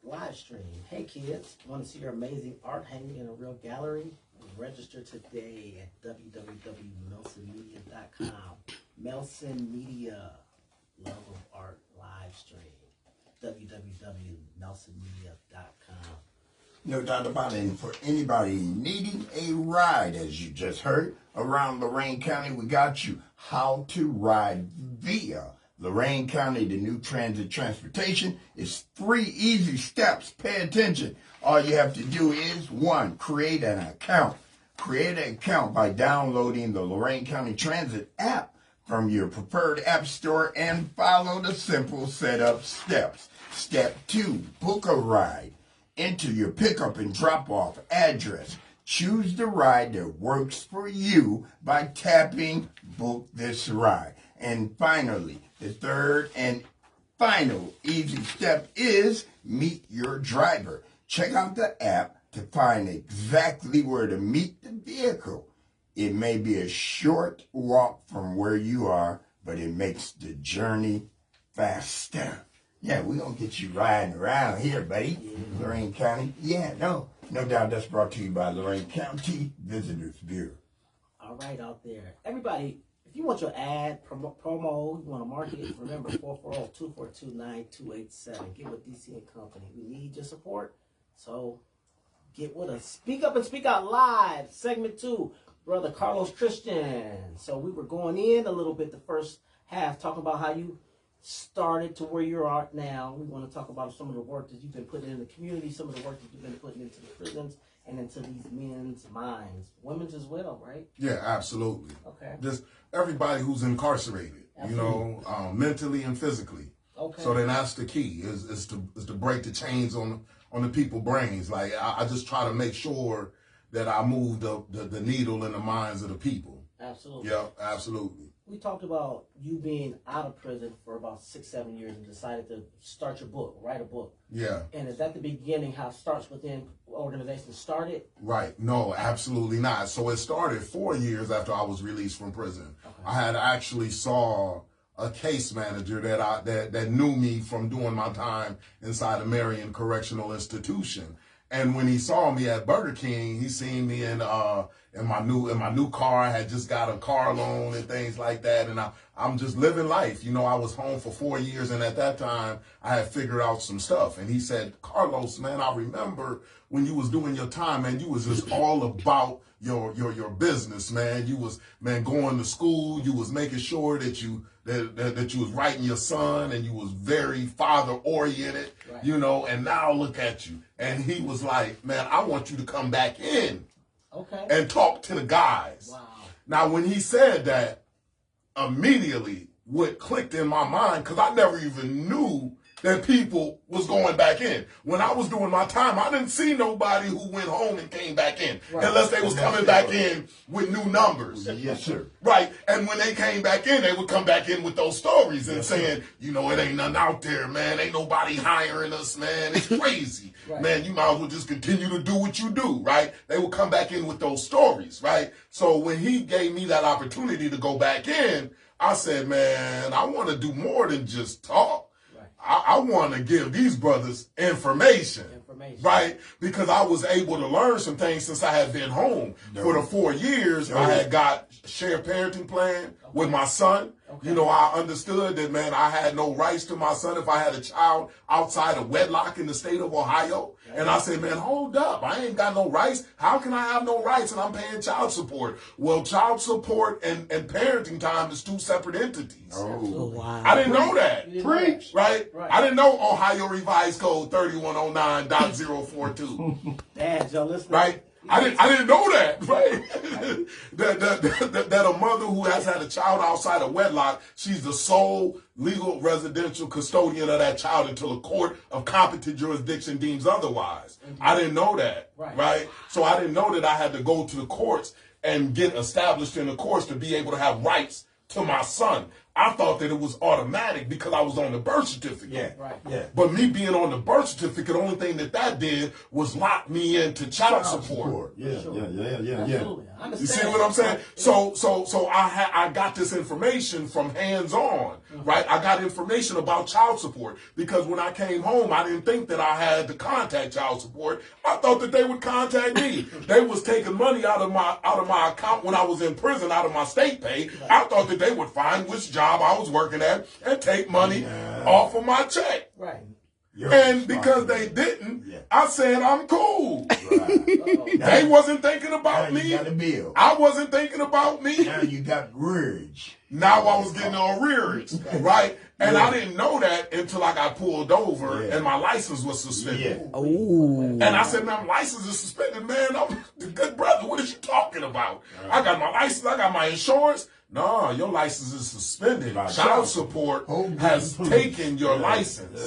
live stream. Hey kids, want to see your amazing art hanging in a real gallery? Register today at www.melsonmedia.com. Melson Media, Love of Art live stream. www.melsonmedia.com. No doubt about it. And for anybody needing a ride, as you just heard, around Lorain County, we got you. How to ride via Lorain County, the new transit transportation. Is 3 easy steps. Pay attention. All you have to do is, 1, create an account. Create an account by downloading the Lorain County Transit app from your preferred app store and follow the simple setup steps. Step 2, book a ride. Enter your pickup and drop-off address. Choose the ride that works for you by tapping Book This Ride. And finally, the third and final easy step is meet your driver. Check out the app to find exactly where to meet the vehicle. It may be a short walk from where you are, but it makes the journey faster. Yeah, we're going to get you riding around here, buddy. Lorain County. Yeah, no doubt that's brought to you by Lorain County Visitors Bureau. All right, out there. Everybody, if you want your ad, promo, you want to market it, remember 440-242-9287. Get with DC and Company. We need your support, so get with us. Speak Up and Speak Out Live, segment 2. Brother Carlos Christian. So we were going in a little bit the first half, talking about how you started to where you are now. We want to talk about some of the work that you've been putting in the community, some of the work that you've been putting into the prisons and into these men's minds. Women's as well, right? Yeah, absolutely. Okay. Just everybody who's incarcerated, Absolutely. Mentally and physically. Okay. So then that's the key, is to break the chains on the people's brains. Like, I just try to make sure that I move the needle in the minds of the people. Absolutely. Yeah, absolutely. We talked about you being out of prison for about 6-7 years and decided to start your book, write a book. Yeah. And is that the beginning, how it starts within organizations started? Right. No, absolutely not. So it started 4 years after I was released from prison. Okay. I had actually saw a case manager that knew me from doing my time inside a Marion Correctional Institution. And when he saw me at Burger King, he seen me in my new car. I had just got a car loan and things like that, and I'm just living life. I was home for 4 years, and at that time, I had figured out some stuff. And he said, "Carlos, man, I remember when you was doing your time, man. You was just all about your business, man. You was, man, going to school. You was making sure that you was writing your son, and you was very father oriented, right. And now look at you." And he was like, "Man, I want you to come back in, okay, and talk to the guys." Wow. Now, when he said that, immediately what clicked in my mind, because I never even knew that people was going back in. When I was doing my time, I didn't see nobody who went home and came back in, right, unless they was coming back in with new numbers. Yes, sir. Right. And when they came back in, they would come back in with those stories and saying, it ain't nothing out there, man. Ain't nobody hiring us, man. It's crazy. Right. Man, you might as well just continue to do what you do, right? They would come back in with those stories, right? So when he gave me that opportunity to go back in, I said, man, I want to do more than just talk. I want to give these brothers information, right? Because I was able to learn some things since I had been home. For the 4 years, I had got shared parenting plan with my son. Okay. I understood that, man, I had no rights to my son if I had a child outside of wedlock in the state of Ohio. Okay. And I said, man, hold up. I ain't got no rights. How can I have no rights and I'm paying child support? Well, child support and parenting time is 2 separate entities. Oh, wow. I didn't know that. Preach. Right? I didn't know Ohio Revised Code 3109.042. Dad, y'all listening? Right? I didn't know that, right? that a mother who has had a child outside of wedlock, she's the sole legal residential custodian of that child until a court of competent jurisdiction deems otherwise. Mm-hmm. I didn't know that, right? So I didn't know that I had to go to the courts and get established in the courts to be able to have rights to my son. I thought that it was automatic because I was on the birth certificate. Yeah. Right. Yeah. But me being on the birth certificate, the only thing that did was lock me into child support. Yeah. Sure. Yeah. Absolutely. I understand. You see what I'm saying? So I got this information from hands on, right? I got information about child support because when I came home, I didn't think that I had to contact child support. I thought that they would contact me. They was taking money out of my account when I was in prison, out of my state pay. I thought that they would find which job I was working at and take money off of my check. Right. And because they didn't, I said I'm cool. Right. They wasn't thinking about Now me. you got a bill. I wasn't thinking about me. Now you got rearage. Now I was getting arrears, right? And I didn't know that until I got pulled over and my license was suspended. Yeah. And I said, man, my license is suspended, man. I'm the good brother. What is you talking about? I got my license. I got my insurance. No, your license is suspended. Right. Child support has taken your license.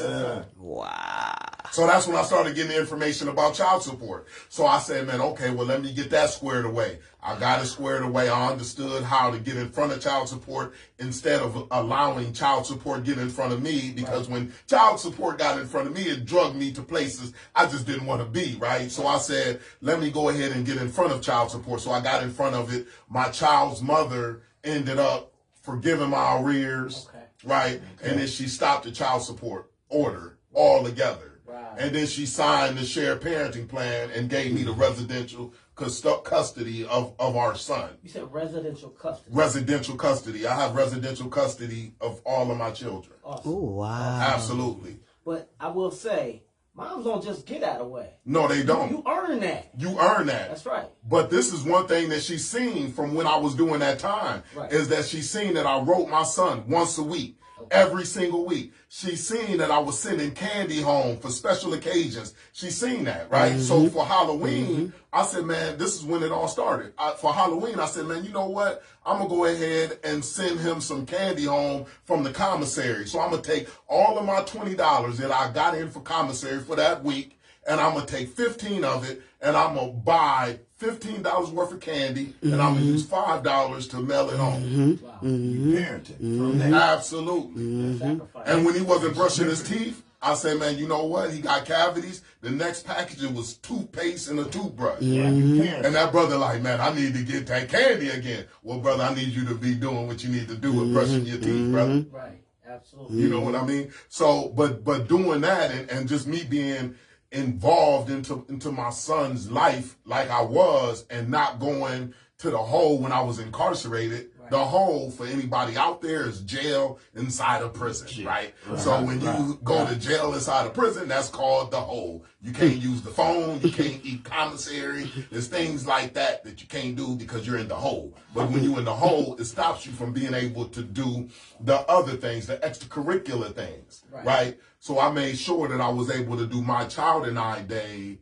So that's when I started getting the information about child support. So I said, man, okay, well, let me get that squared away. I got it squared away. I understood how to get in front of child support instead of allowing child support get in front of me, because when child support got in front of me, it drugged me to places I just didn't want to be, right? So I said, let me go ahead and get in front of child support. So I got in front of it. My child's mother ended up forgiving my arrears, right? And then she stopped the child support order altogether. And then she signed the shared parenting plan and gave me the residential custody of our son. You said residential custody. Residential custody. I have residential custody of all of my children. Awesome. Oh, wow. Absolutely. But I will say, moms don't just get out of the way. No, they don't. You earn that. You earn that. That's right. But this is one thing that she's seen from when I was doing that time, is that she's seen that I wrote my son once a week, every single week. She's seen that I was sending candy home for special occasions. She's seen that, right? So for Halloween, I said, man, this is when it all started. For Halloween, I said, man, you know what? I'm going to go ahead and send him some candy home from the commissary. So I'm going to take all of my $20 that I got in for commissary for that week, and I'm going to take 15 of it, and I'm going to buy $15 worth of candy, and I'm going to use $5 to mail it home. Wow. Parenting from that. Absolutely. Sacrifice. And when he wasn't brushing his teeth, I said, man, you know what? He got cavities. The next packaging was toothpaste and a toothbrush. Yeah, you parent. And that brother like, man, I need to get that candy again. Well, brother, I need you to be doing what you need to do with brushing your teeth, brother. Right. Absolutely. You know what I mean? So, but doing that and just me being involved into my son's life like I was, and not going to the hole when I was incarcerated. The hole, for anybody out there, is jail inside a prison, right? So when you go to jail inside a prison, that's called the hole. You can't use the phone, you can't eat commissary. There's things like that you can't do because you're in the hole. But when you're in the hole, it stops you from being able to do the other things, the extracurricular things, right? So I made sure that I was able to do my Child and I Day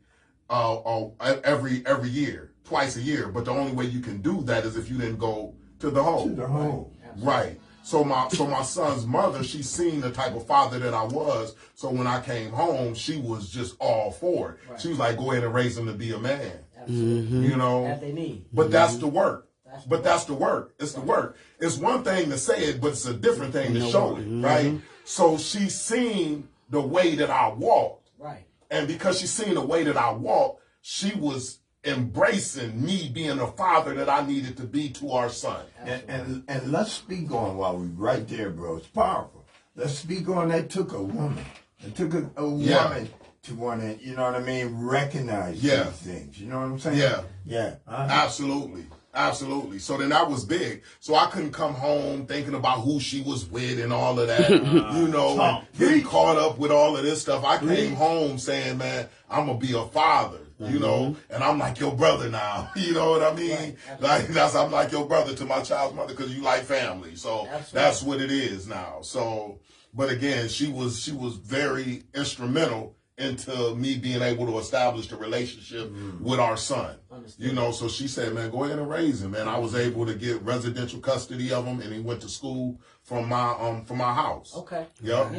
every year, twice a year. But the only way you can do that is if you didn't go to the hole. To the hole. Right. So my son's mother, she's seen the type of father that I was. So when I came home, she was just all for it. She was like, go ahead and raise him to be a man. Absolutely. You know? That they need. But that's the work. That's the work. It's the work. It's one thing to say it, but it's a different thing to show it, right? So she's seen the way that I walked. Right. And because she's seen the way that I walked, she was embracing me being the father that I needed to be to our son. And let's speak on while we're right there, bro. It's powerful. Let's speak on that took a woman. It took a woman to want to, you know what I mean, recognize these things. You know what I'm saying? Yeah. Absolutely. Absolutely. So then that was big. So I couldn't come home thinking about who she was with and all of that, you know, getting caught up with all of this stuff. I came home saying, man, I'm going to be a father. You know, and I'm like your brother now. You know what I mean? I'm like your brother to my child's mother because you like family. So that's what it is now. So, but again, she was very instrumental into me being able to establish the relationship with our son. You know, so she said, man, go ahead and raise him. And I was able to get residential custody of him, and he went to school from my house. Okay. Yeah.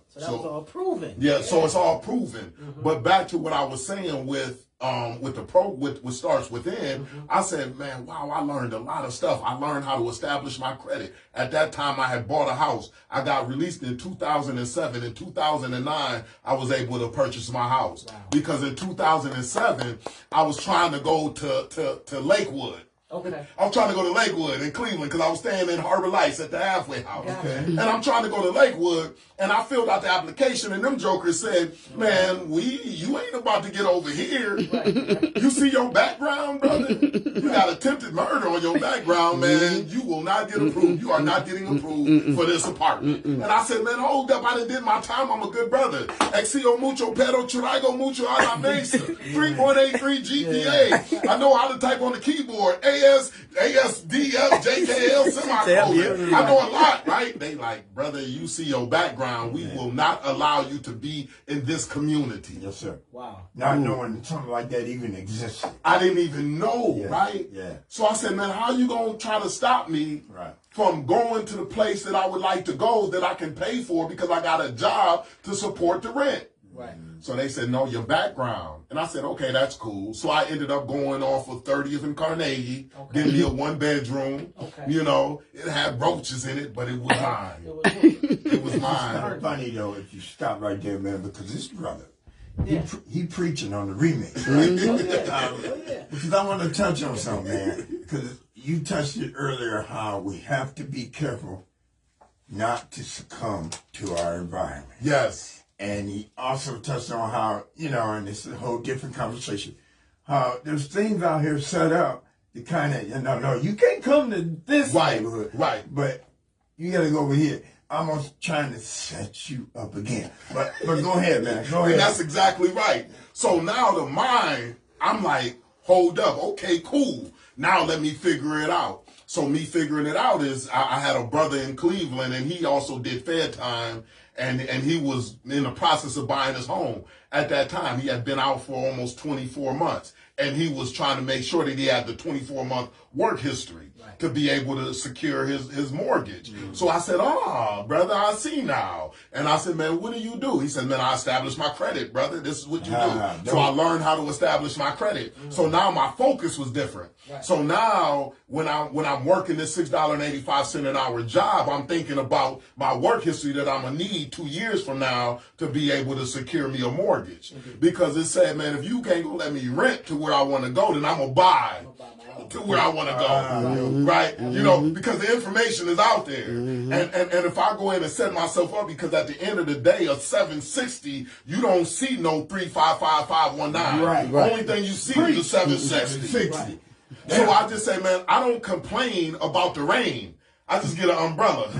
So that was all proven. Yeah, so it's all proven. But back to what I was saying with with Starts Within, I said, man, wow, I learned a lot of stuff. I learned how to establish my credit. At that time, I had bought a house. I got released in 2007. In 2009, I was able to purchase my house. Wow. Because in 2007, I was trying to go to Lakewood. Okay. I was trying to go to Lakewood in Cleveland because I was staying in Harbor Lights at the halfway house. Gotcha. And I'm trying to go to Lakewood, and I filled out the application, and them jokers said, man, you ain't about to get over here. Right. You see your background, brother? You got attempted murder on your background, man. You will not get approved. You are not getting approved for this apartment. And I said, man, hold up. I done did my time. I'm a good brother. Exio mucho, pero traigo mucho a la mesa. 3.83 GPA. I know how to type on the keyboard. ASDF, JKL, semicolon. I know a lot, right? They like, brother, you see your background. We will not allow you to be in this community. Yes, sir. Wow. Not knowing something like that even existed. I didn't even know, Yeah. right? Yeah. So I said, man, how you going to try to stop me Right. from going to the place that I would like to go that I can pay for because I got a job to support the rent? Right. So they said, no, your background. And I said, okay, that's cool. So I ended up going off of 30th and Carnegie, Okay. getting me a 1-bedroom. Okay. You know, it had roaches in it, but it was mine. It was yours. It was It's mine. kind of funny though if you stop right there, man, because this brother, Yeah. he preaching on the remix, Oh, right? yeah. Because I want to touch on something, man. Because you touched it earlier, how we have to be careful not to succumb to our environment. Yes. And he also touched on how, and it's a whole different conversation, how there's things out here set up to kind of, no, you can't come to this Right, neighborhood. right. But you got to go over here. Almost trying to set you up again. But go ahead, man. Go And ahead. that's exactly right. So now the mind, I'm like, hold up. Okay, cool. Now let me figure it out. So me figuring it out is I had a brother in Cleveland, and he also did Fed time, and he was in the process of buying his home. At that time, he had been out for almost 24 months, and he was trying to make sure that he had the 24-month work history to be able to secure his mortgage. So I said, brother, I see now. And I said, man, what do you do? He said, man, I established my credit, brother. This is what you do. So I learned how to establish my credit. So now my focus was different. Right. So now when I'm working this $6.85 an hour job, I'm thinking about my work history that I'm gonna need 2 years from now to be able to secure me a mortgage. Because it said, man, if you can't go let me rent to where I want to go, then I'm gonna buy to where I want to go, right? You know, because the information is out there. And if I go in and set myself up, because at the end of the day, a 760, you don't see no 3555519. Right. Only thing you see is the 760. 60. So I just say, man, I don't complain about the rain. I just get an umbrella.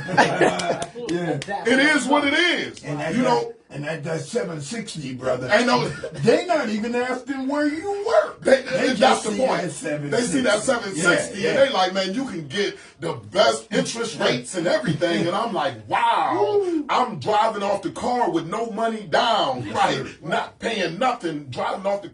Yeah. It is what it is. And that, You know, and that 760, brother. ain't no. They not even asking where you work. They just that's the see point. that 760. They see that 760 Yeah, and they like, man, you can get the best interest rates and everything. And I'm like, wow, I'm driving off the car with no money down, right? Not paying nothing, driving off the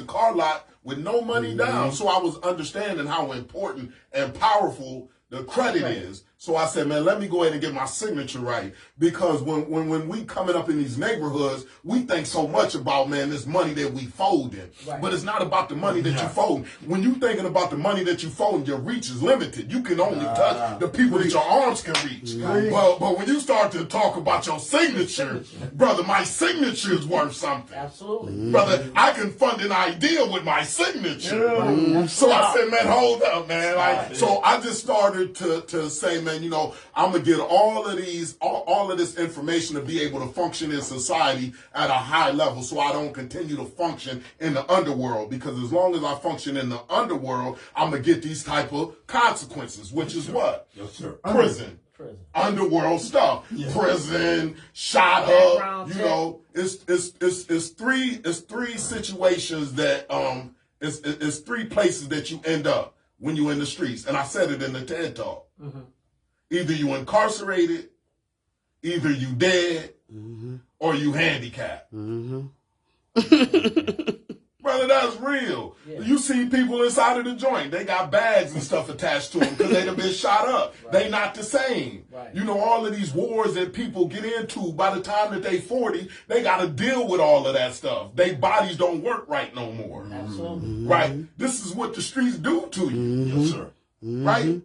car lot with no money down. So I was understanding how important and powerful the credit is. So I said, man, let me go ahead and get my signature right. Because when we coming up in these neighborhoods, we think so much about, man, this money that we folding. Right. But it's not about the money that you fold. When you thinking about the money that you fold, your reach is limited. You can only touch the people that your arms can reach. But when you start to talk about your signature, brother, my signature is worth something. Absolutely. Brother, I can fund an idea with my signature. So I said, man, hold up, man. Like, so I just started to say, man, you know, I'm gonna get all of this information to be able to function in society at a high level, so I don't continue to function in the underworld. Because as long as I function in the underworld, I'm gonna get these type of consequences, which is what? Yes, sir. Prison. Underworld stuff. Yeah. Prison, shot Background up, check. you know. It's three situations that it's three places that you end up when you're in the streets. And I said it in the TED Talk. Either you incarcerated, either you dead, or you handicapped. Brother, brother, that's real. Yeah. You see people inside of the joint, they got bags and stuff attached to them because they done been shot up. Right. They not the same. Right. You know, all of these wars that people get into, by the time that they 40, they got to deal with all of that stuff. Their bodies don't work right no more. Absolutely. Right? This is what the streets do to you. Yes, sir. Right?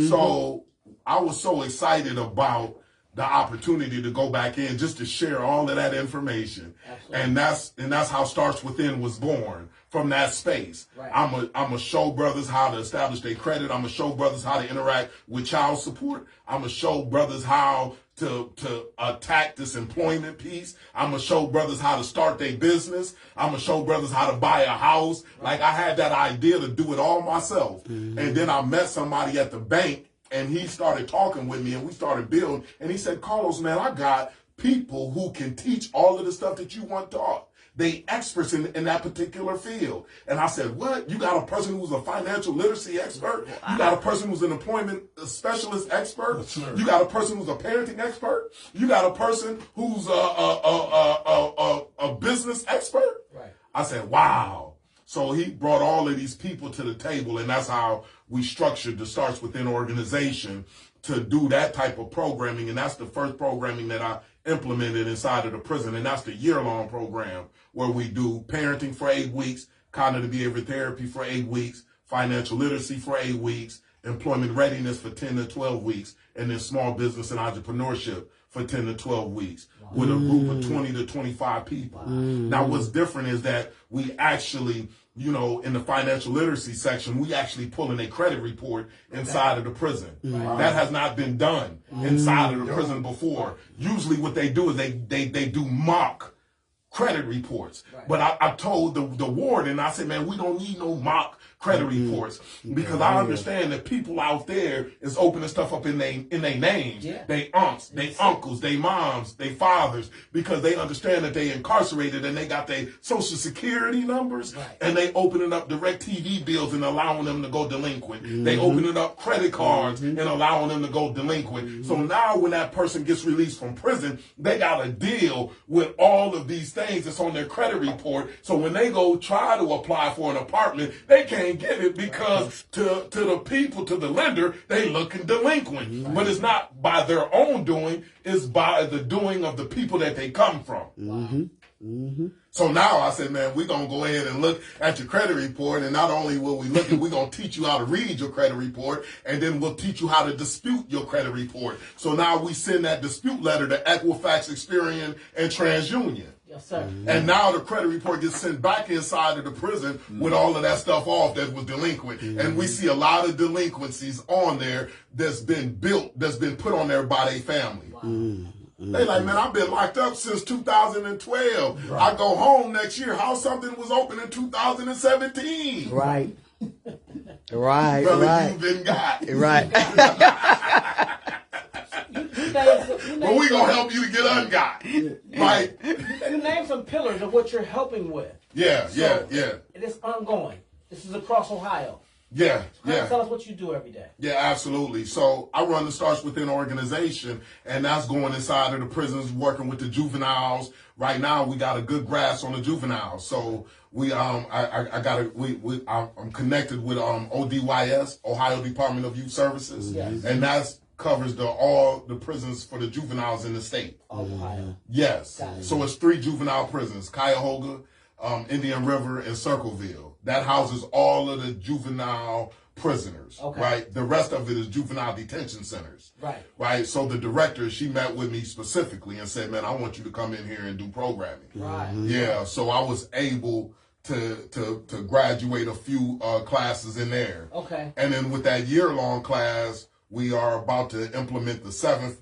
So I was so excited about the opportunity to go back in just to share all of that information. Absolutely. And that's how Starts Within was born, from that space. Right. I'm a show brothers how to establish their credit. I'm a show brothers how to interact with child support. I'm a show brothers how to attack this employment piece. I'm a show brothers how to start their business. I'm a show brothers how to buy a house. Like, I had that idea to do it all myself. And then I met somebody at the bank, and he started talking with me, and we started building. And he said, Carlos, man, I got people who can teach all of the stuff that you want taught. They experts in that particular field. And I said, what? You got a person who's a financial literacy expert? You got a person who's an employment specialist expert? Yes, sir. You got a person who's a parenting expert? You got a person who's a business expert? Right. I said, wow. So he brought all of these people to the table, and that's how we structured the Starts Within organization to do that type of programming. And that's the first programming that I implemented inside of the prison. And that's the year-long program where we do parenting for 8 weeks, cognitive behavior therapy for 8 weeks, financial literacy for 8 weeks, employment readiness for 10 to 12 weeks, and then small business and entrepreneurship for 10 to 12 weeks with a group of 20 to 25 people. Now, what's different is that we actually, you know, in the financial literacy section, we actually pull in a credit report inside of the prison. That has not been done inside of the prison before. Usually what they do is they do mock credit reports. But I told the warden, I said, man, we don't need no mock credit reports, because I understand that people out there is opening stuff up in they names. Yeah. They aunts, they uncles, they moms, they fathers, because they understand that they incarcerated and they got their social security numbers, Right. and they opening up direct TV bills and allowing them to go delinquent. They opening up credit cards and allowing them to go delinquent. So now when that person gets released from prison, they got to deal with all of these things that's on their credit report. So when they go try to apply for an apartment, they can't get it because to the people, to the lender, they looking delinquent. But it's not by their own doing, it's by the doing of the people that they come from. So now I said, man, we're going to go ahead and look at your credit report. And not only will we look at, we're going to teach you how to read your credit report, and then we'll teach you how to dispute your credit report. So now we send that dispute letter to Equifax, Experian, and TransUnion. Yes, sir. And now the credit report gets sent back inside of the prison with all of that stuff off that was delinquent. And we see a lot of delinquencies on there that's been built, that's been put on there by their family. They like, man, I've been locked up since 2012. I go home next year. How something was open in 2017? Right. Right. Brother, Right. you've been got. Right. But we gonna help you to get ungot. Right? You name some pillars of what you're helping with. Yeah, yeah, So, yeah. And it's ongoing. This is across Ohio. Yeah, yeah. Tell us what you do every day. Yeah, absolutely. So I run the Starts Within organization, and that's going inside of the prisons, working with the juveniles. Right now, we got a good grasp on the juveniles. So I'm connected with ODYS, Ohio Department of Youth Services, Yes. and that's covers all the prisons for the juveniles in the state. Ohio. Yes. Got it. So it's 3 juvenile prisons: Cuyahoga, Indian River, and Circleville. That houses all of the juvenile prisoners. Okay. Right. The rest of it is juvenile detention centers. Right. Right. So the director, she met with me specifically and said, "Man, I want you to come in here and do programming." Right. Yeah. So I was able to graduate a few classes in there. Okay. And then with that year-long class, we are about to implement the 7th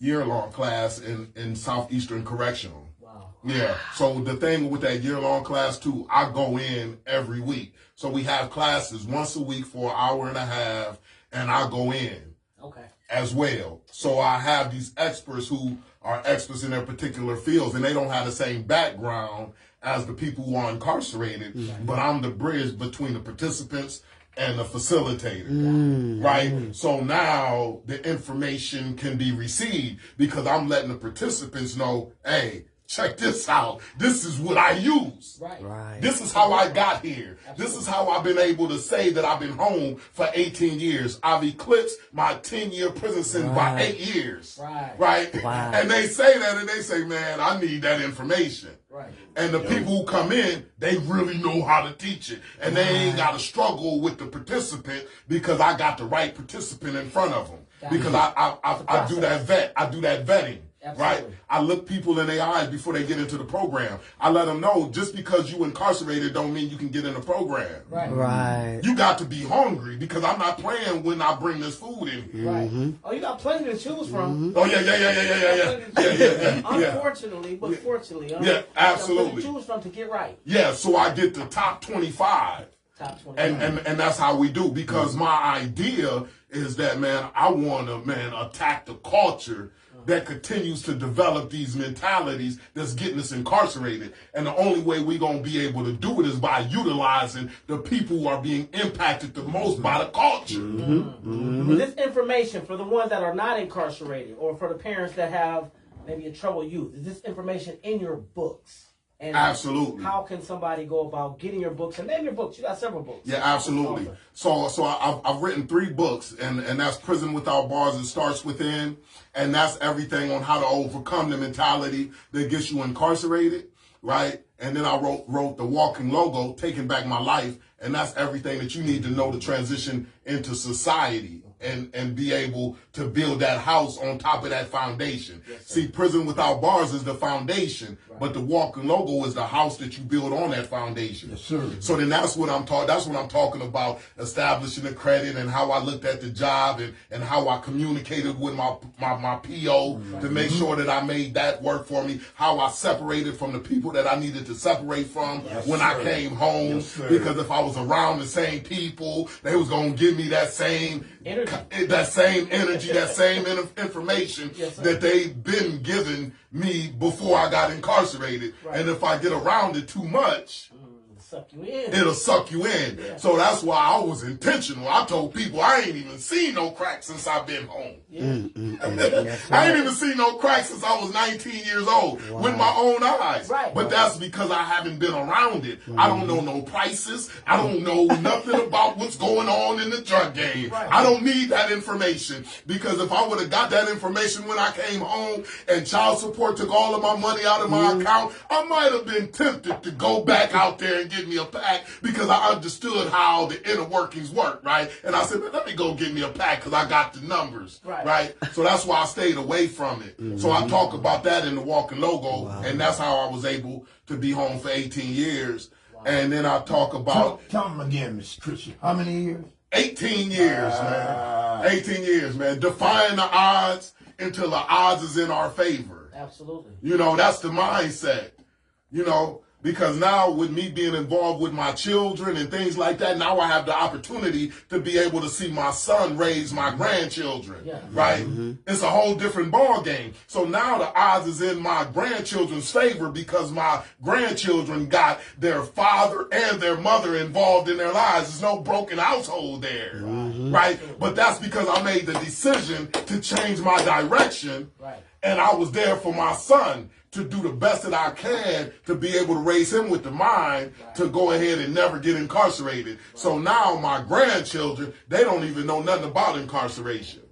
year-long class in Southeastern Correctional. Wow. Yeah. So the thing with that year-long class too, I go in every week. So we have classes once a week for an hour and a half, and I go in Okay. as well. So I have these experts who are experts in their particular fields, and they don't have the same background as the people who are incarcerated, but I'm the bridge between the participants and the facilitator, right? So now the information can be received because I'm letting the participants know, hey, check this out. This is what I use. Right. Right. This is how I got here. This is how I've been able to say that I've been home for 18 years. I've eclipsed my 10-year prison sentence by 8 years. Right? Wow. And they say that, and they say, man, I need that information. Right. And the people who come in, they really know how to teach it. And they ain't got to struggle with the participant because I got the right participant in front of them. Because I do that vetting. Right? I look people in their eyes before they get into the program. I let them know just because you incarcerated don't mean you can get in the program. Right. Right. You got to be hungry because I'm not playing when I bring this food in here. Right. Oh, you got plenty to choose from. Oh yeah. Unfortunately, but fortunately. Yeah, absolutely. You got plenty to choose from to get right. Yeah, so I get the top 25. Top 25. And that's how we do because my idea is that, man, I want to, attack the culture that continues to develop these mentalities that's getting us incarcerated. And the only way we're going to be able to do it is by utilizing the people who are being impacted the most by the culture. But this information for the ones that are not incarcerated or for the parents that have maybe a troubled youth, is this information in your books? And absolutely. How can somebody go about getting your books? And name your books. You got several books. Yeah, absolutely. So I've written 3 books, and that's Prison Without Bars. It starts within, and that's everything on how to overcome the mentality that gets you incarcerated, right? And then I wrote The Walking Logo, Taking Back My Life, and that's everything that you need to know to transition into society and be able to build that house on top of that foundation. Yes, see, Prison Without Bars is the foundation, but the Walking Logo is the house that you build on that foundation. Yes, sir. So then that's what I'm talking about, establishing the credit and how I looked at the job and how I communicated with my PO to make sure that I made that work for me, how I separated from the people that I needed to separate from when I came home, because if I was around the same people, they was going to give me that same energy, that same information that they've been giving me before I got incarcerated. And if I get around it too much, it'll suck you in. Yeah. So that's why I was intentional. I told people I ain't even seen no crack since I've been home. I ain't even seen no crack since I was 19 years old with my own eyes. But that's because I haven't been around it. I don't know no prices. I don't know nothing about what's going on in the drug game. I don't need that information because if I would have got that information when I came home and child support took all of my money out of my account, I might have been tempted to go back out there and get me a pack because I understood how the inner workings work, right? And I said, let me go get me a pack because I got the numbers, right? So that's why I stayed away from it. So I talk about that in the Walking Logo, and that's how I was able to be home for 18 years. And then I talk about... Tell them again, Mr. Christian. How many years? 18 years, man. 18 years, man. Defying the odds until the odds is in our favor. Absolutely. You know, that's the mindset, you know. Because now with me being involved with my children and things like that, now I have the opportunity to be able to see my son raise my grandchildren, right? It's a whole different ball game. So now the odds is in my grandchildren's favor because my grandchildren got their father and their mother involved in their lives. There's no broken household there, right? But that's because I made the decision to change my direction, and I was there for my son to do the best that I can to be able to raise him with the mind to go ahead and never get incarcerated. So now my grandchildren, they don't even know nothing about incarceration.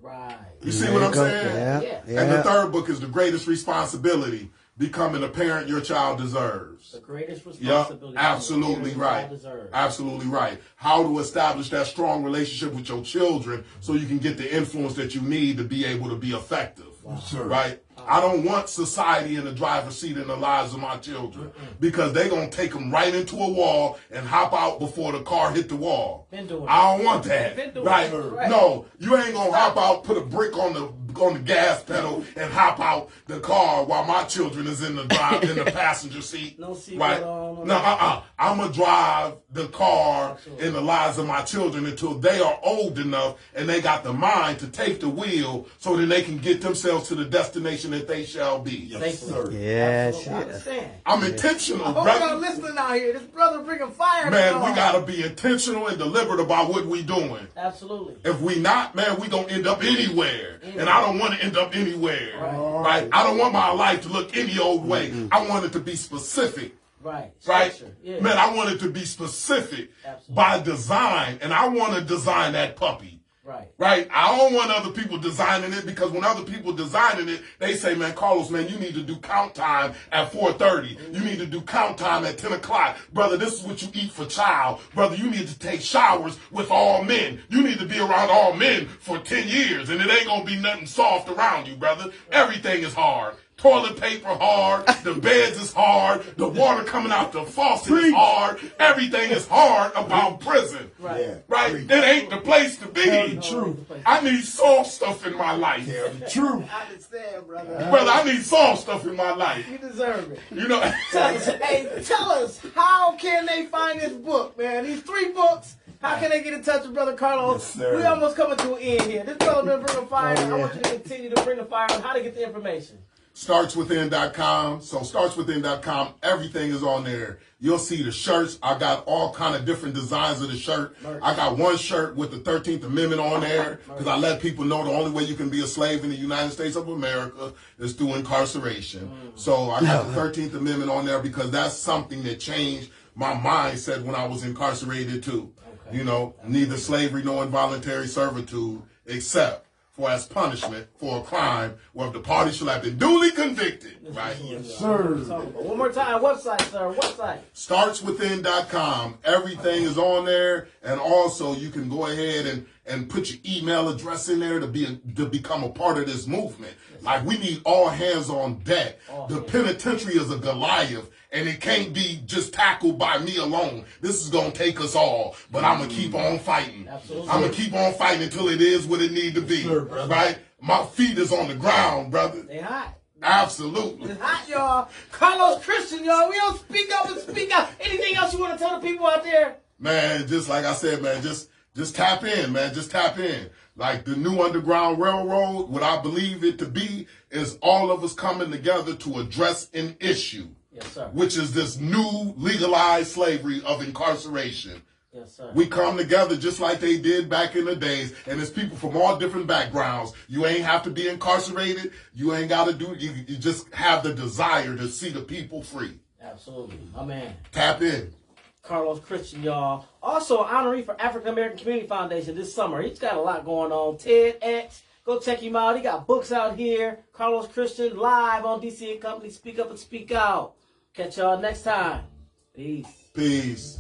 You see what I'm saying? And the third book is The Greatest Responsibility, Becoming the Parent Your Child Deserves. The greatest responsibility. Yep, absolutely right. Absolutely right. How to establish that strong relationship with your children so you can get the influence that you need to be able to be effective. Right? I don't want society in the driver's seat in the lives of my children because they're going to take them right into a wall and hop out before the car hit the wall. I don't want that. Right? No, you ain't going to hop out, put a brick on the gas pedal and hop out the car while my children is in the passenger seat. Right? No, I'm going to drive the car in the lives of my children until they are old enough and they got the mind to take the wheel so that they can get themselves to the destination that they shall be. Yes, sir. Yes. I'm intentional, brother. brother. I'm listening out here. This brother bringing fire. Man, we got to be intentional and deliberate about what we doing. Absolutely. If we not, man, we going to end up anywhere. And I don't want to end up anywhere. Right? I don't want my life to look any old way. I want it to be specific. Right. Right? Structure. Yeah. Man, I want it to be specific Absolutely. by design, and I want to design that puppy. Right. Right? I don't want other people designing it, because when other people designing it, they say, man, Carlos, man, you need to do count time at 4:30. You need to do count time at 10 o'clock. Brother, this is what you eat for child. Brother, you need to take showers with all men. You need to be around all men for 10 years, and it ain't going to be nothing soft around you, brother. Everything is hard. Toilet paper hard, the beds is hard, the water coming out the faucet is hard, everything is hard about prison. Right. Yeah. Right? It ain't the place to be. True. I need soft stuff in my life. Tell the truth. I understand, brother. Brother, I need soft stuff in my life. You deserve it. You know? Tell us, how can they find this book, man? These 3 books. How can they get in touch with Brother Carlos? Yes, sir. We almost coming to an end here. This brother been bringing fire. I want you to continue to bring the fire on how to get the information. StartsWithin.com. So StartsWithin.com, everything is on there. You'll see the shirts. I got all kind of different designs of the shirt. I got one shirt with the 13th Amendment on there, because I let people know the only way you can be a slave in the United States of America is through incarceration. So I got the 13th Amendment on there because that's something that changed my mindset when I was incarcerated too. You know, neither slavery nor involuntary servitude, except for as punishment for a crime where the party shall have been duly convicted. Right? Sir. One more time, website, sir. Website. StartsWithin.com. Everything is on there, and also you can go ahead and put your email address in there to become a part of this movement. Like, we need all hands on deck. The penitentiary is a Goliath, and it can't be just tackled by me alone. This is going to take us all, but I'm going to keep on fighting. Absolutely. I'm going to keep on fighting until it is what it need to be. Sure, brother. Right? My feet is on the ground, brother. They hot. Absolutely. It's hot, y'all. Carlos Christian, y'all. We don't speak up and speak out. Anything else you want to tell the people out there? Man, just like I said, man, just tap in, man. Just tap in. Like, the new Underground Railroad, what I believe it to be is all of us coming together to address an issue. Yes, sir. Which is this new legalized slavery of incarceration. Yes, sir. We come together just like they did back in the days, and it's people from all different backgrounds. You ain't have to be incarcerated. You ain't got to do, you just have the desire to see the people free. Absolutely. My man. Tap in. Carlos Christian, y'all. Also, honoree for African American Community Foundation this summer. He's got a lot going on. TEDx. Go check him out. He got books out here. Carlos Christian live on DC and Company. Speak up and speak out. Catch y'all next time. Peace. Peace.